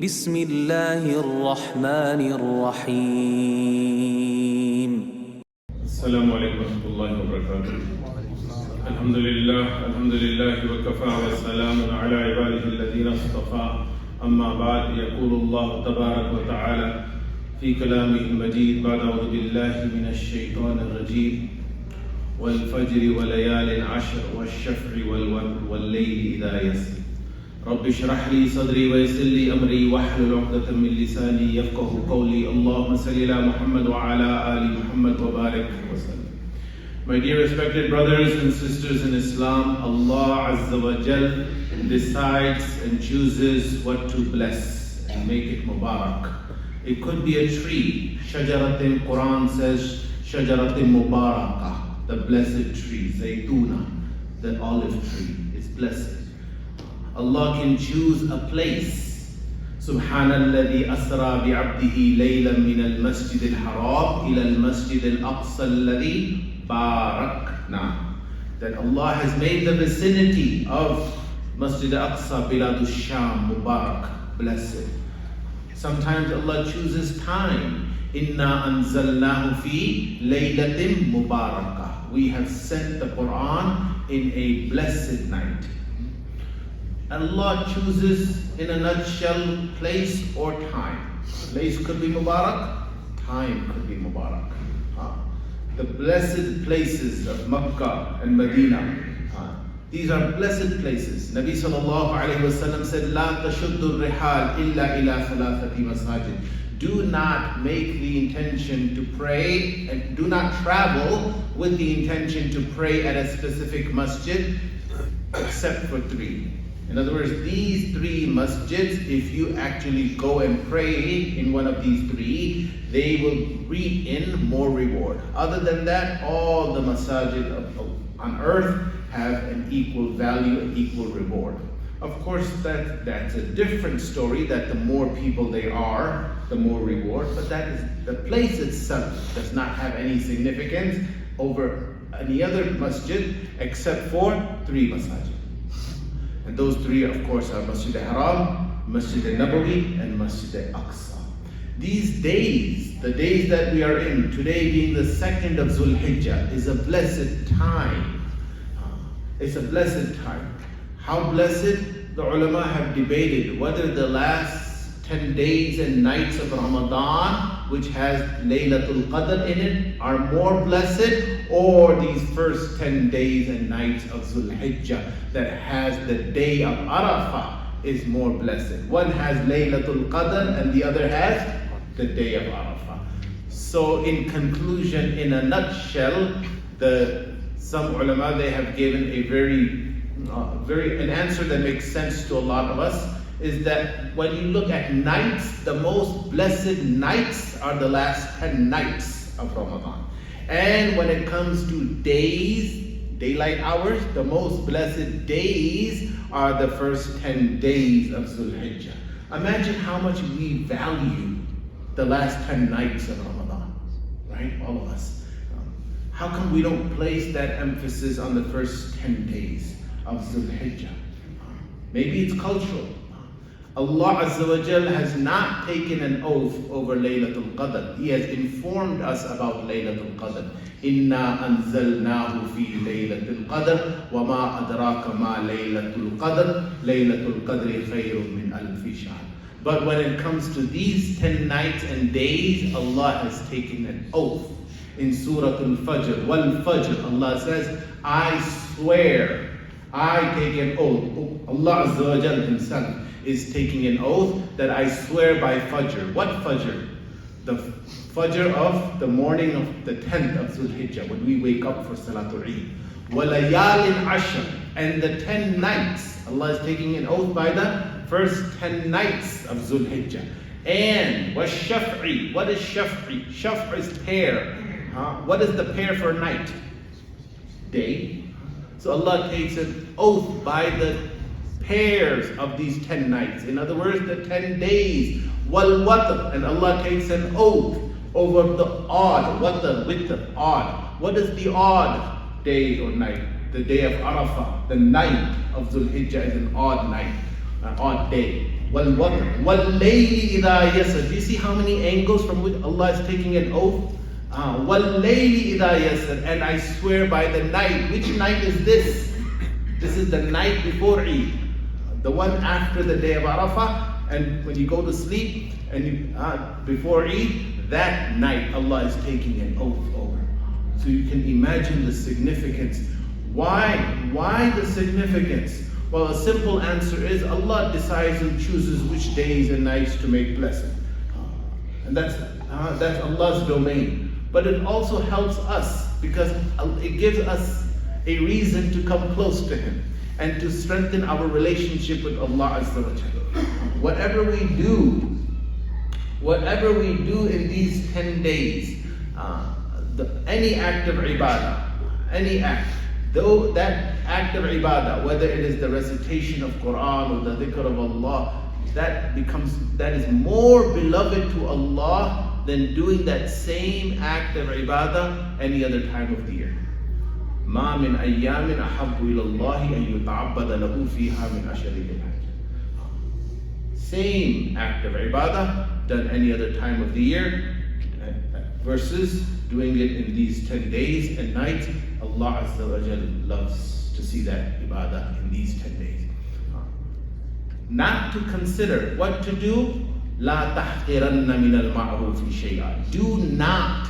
بسم الله الرحمن الرحيم. السلام عليكم ورحمة الله وبركاته. الحمد لله وكفى والسلام على عباده الذين اصطفى. أما بعد، يقول الله تبارك وتعالى في كلامه المجيد بعد أعوذ بالله من الشيطان الرجيم والفجر وليال عشر والشفع والليل إذا يسر رب اشرح لي صدري ويسر لي أمري واحلل عقدة من لساني يفقه قولي اللهم صل على محمد وعلى آل محمد وبارك وسلم. My dear respected brothers and sisters in Islam, Allah Azza wa Jal decides and chooses what to bless and make it Mubarak. It could be a tree. Shajaratin, Quran says, Shajaratin Mubarakah, the blessed tree, Zaytuna, the olive tree, is blessed. Allah can choose a place. Subhanalladhi asra bi'abdihi laylan min al-masjid al-haram ila al-masjid al-aqsa alladhi barakna. That Allah has made the vicinity of Masjid al-Aqsa, Bilad al-Sham, Mubarak, blessed. Sometimes Allah chooses time. Inna anzalnahu fi laylatin mubarakah. We have sent the Quran in a blessed night. Allah chooses, in a nutshell, place or time. Place could be Mubarak, time could be Mubarak. The blessed places of Makkah and Medina, these are blessed places. Nabi sallallahu alayhi wa sallam said, La tashuddu rihal illa ila thalathati masajid. Do not make the intention to pray, and do not travel with the intention to pray at a specific masjid, except for three. In other words, these three masjids, if you actually go and pray in one of these three, they will reap in more reward. Other than that, all the masajid on earth have an equal value, an equal reward. Of course, that's a different story, that the more people there are, the more reward, but that is, the place itself does not have any significance over any other masjid except for three masajid. And those three, of course, are Masjid al-Haram, Masjid al-Nabawi, and Masjid al-Aqsa. These days, the days that we are in, today being the 2nd of 𝙁𝙊𝙇𝙊𝙒, is a blessed time. It's a blessed time. How blessed? The ulama have debated whether the last 10 days and nights of Ramadan, which has Laylatul Qadr in it, are more blessed, or these first 10 days and nights of 𝙁𝙁𝙇𝙊𝙁 that has the day of Arafah is more blessed. One has Laylatul Qadr and the other has the day of Arafah. So in conclusion, in a nutshell, some ulama, they have given a an answer that makes sense to a lot of us, is that when you look at nights, the most blessed nights are the last 10 nights of Ramadan. And when it comes to days, daylight hours, the most blessed days are the first 10 days of 𝙁𝙁𝙇𝙊𝙁. Imagine how much we value the last 10 nights of Ramadan, right? All of us. How come we don't place that emphasis on the first 10 days of 𝙁𝙁𝙁𝙁? Maybe it's cultural. Allah Azza wa Jal has not taken an oath over Laylatul Qadr. He has informed us about Laylatul Qadr. Inna anzalnahu fi Laylatul Qadr wa ma adraka ma Laylatul Qadr. Laylatul Qadri khayrun min alfi shahr. But when it comes to these 10 nights and days, Allah has taken an oath. In Surah Al-Fajr, Wal Fajr, Allah says, I swear, I take an oath. Allah Azza wa Jal himself is taking an oath that I swear by Fajr. What Fajr? The Fajr of the morning of the 10th of 𝙁𝙁𝙁𝙁, when we wake up for Salatul Eid. وَلَيَالٍ عَشْرٍ, and the 10 nights. Allah is taking an oath by the first 10 nights of 𝙁𝙁𝙁𝙁. And وَالشَّفْعِ, what is shaf'i? Shaf' is pair. What is the pair for night? Day. So Allah takes an oath by the pairs of these 10 nights. In other words, the 10 days. Wal watr, and Allah takes an oath over the odd. Watr, with the odd. What is the odd day or night? The day of Arafah. The night of 𝙁𝙁𝙁𝙁 is an odd night, an odd day. وَالْوَطْرِ وَاللَّيْلِ إِذَا يَسْرِ. Do you see how many angles from which Allah is taking an oath? وَاللَّيْلِ إِذَا يَسْرِ. And I swear by the night. Which night is this? This is the night before Eid. The one after the day of Arafah. And when you go to sleep, and before Eid, that night Allah is taking an oath over. So you can imagine the significance. Why the significance? Well, a simple answer is Allah decides and chooses which days and nights to make blessed. And that's Allah's domain. But it also helps us because it gives us a reason to come close to Him and to strengthen our relationship with Allah Azza wa Jalla. Whatever we do in these 10 days, any act of ibadah, any act, though that act of ibadah, whether it is the recitation of Quran or the dhikr of Allah, that is more beloved to Allah than doing that same act of ibadah any other time of the year. مَا مِنْ أَيَّامٍ أَحَبُّ إِلَى اللَّهِ أَن يُتَعَبَّدَ لَهُ فِيهَا مِنْ أَشْهُرِ الْحَجِّ. Same act of ibadah done any other time of the year versus doing it in these 10 days and nights. Allah Azza wa Jalla loves to see that ibadah in these 10 days. Not to consider what to do. لا تحقرن من المعروف شيئا. Do not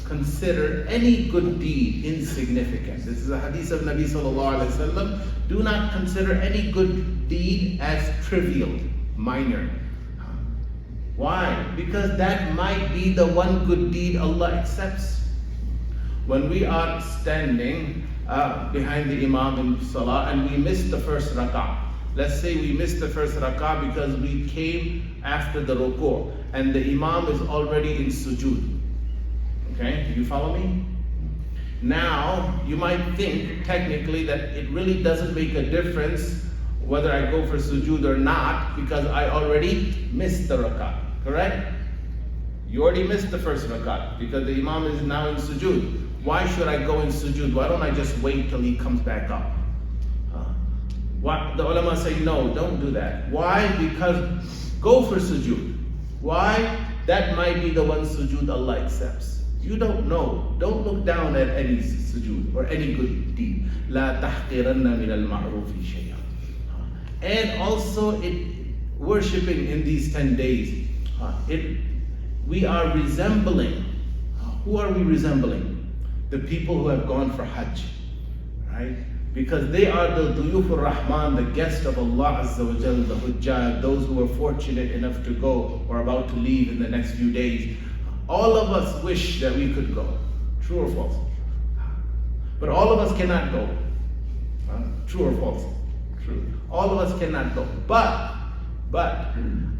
consider any good deed insignificant. This is a hadith of Nabi sallallahu alaihi wasallam. Do not consider any good deed as trivial, minor. Why? Because that might be the one good deed Allah accepts. When we are standing behind the Imam in Salah and we miss the first rak'ah. Let's say we missed the first rak'ah because we came after the ruku' and the Imam is already in sujood. Okay, do you follow me? Now, you might think technically that it really doesn't make a difference whether I go for sujood or not because I already missed the rak'ah, correct? You already missed the first rak'ah because the Imam is now in sujood. Why should I go in sujood? Why don't I just wait till he comes back up? The ulama say, no, don't do that. Why? Because go for sujood. Why? That might be the one sujood Allah accepts. You don't know. Don't look down at any sujood or any good deed. لا تحقرن من المعروف شيئا. And also, worshipping in these 10 days, we are resembling. Who are we resembling? The people who have gone for Hajj, right? Because they are the Duyufur Rahman, the guest of Allah Azza wa Jalla, the Hujjaj, those who are fortunate enough to go or about to leave in the next few days. All of us wish that we could go. True or false? But all of us cannot go. True or false? True. All of us cannot go. But Allah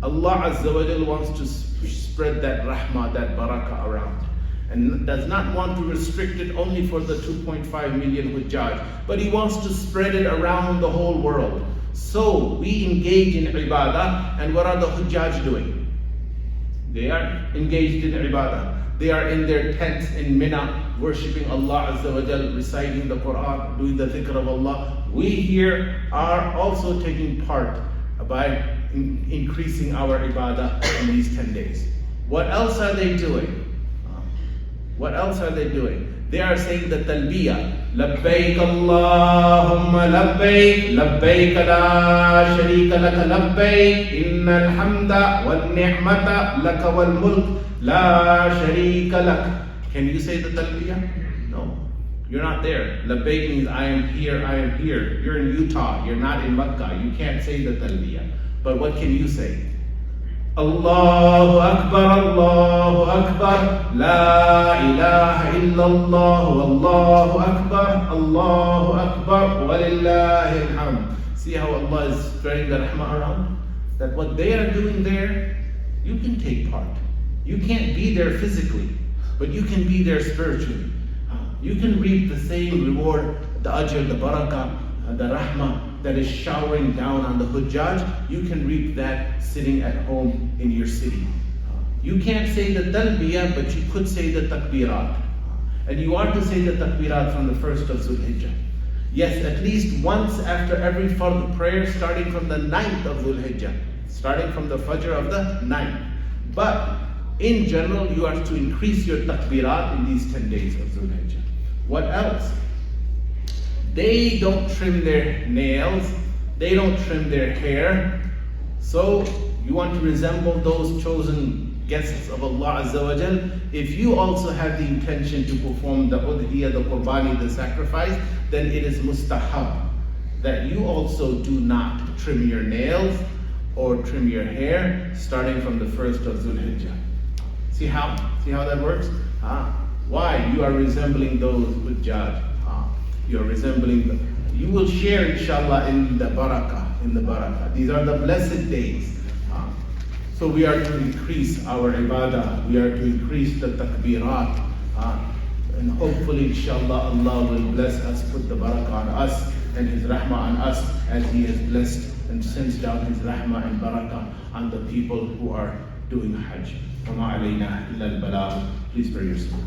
Azza wa Jalla wants to spread that rahmah, that barakah around. And does not want to restrict it only for the 2.5 million Hujjaj, but He wants to spread it around the whole world. So we engage in ibadah, and what are the Hujjaj doing? They are engaged in ibadah. They are in their tents in Mina, worshipping Allah Azza wa Jal, reciting the Quran, doing the dhikr of Allah. We here are also taking part by increasing our ibadah in these 10 days. What else are they doing? What else are they doing? They are saying the talbiyah. لبيك اللهم لبيك لبيك لا شريك لك لبيك إن الحمد والنعمة لك والملك لا شريك لك. Can you say the talbiyah? No. You're not there. Labbaik means I am here, I am here. You're in Utah, you're not in Makkah. You can't say the talbiyah. But what can you say? Allahu Akbar, Allahu Akbar, La ilaha illallah, Allahu Akbar, Allahu Akbar, Walillahi alhamd. See how Allah is spreading the rahmah around? That what they are doing there, you can take part. You can't be there physically, but you can be there spiritually. You can reap the same reward, the ajr, the barakah, the rahmah that is showering down on the Hujjaj. You can reap that sitting at home in your city. You can't say the talbiyah, but you could say the takbirat. And you are to say the takbirat from the first of Zulhijjah. Yes, at least once after every fard prayer, starting from the 9th of Zulhijjah. starting from the Fajr of the 9th. But in general, you are to increase your takbirat in these 10 days of Dhul Hijjah. What else? They don't trim their nails, they don't trim their hair. So you want to resemble those chosen guests of Allah Azza wa Jal. If you also have the intention to perform the udhiyah, the qurbani, the sacrifice, then it is mustahab that you also do not trim your nails or trim your hair starting from the 1st of Dhul Hijjah. See how that works? Why? You are resembling those Hujjaj. You are resembling them. You will share, inshallah, in the barakah. These are the blessed days. So we are to increase our ibadah. We are to increase the takbirat. And hopefully, inshallah, Allah will bless us, put the barakah on us and His rahmah on us as He has blessed and sends down His rahmah and barakah on the people who are doing Hajj. وَمَا عَلَيْنَا إِلَّا الْبَلَاغُ. Please pray yourself.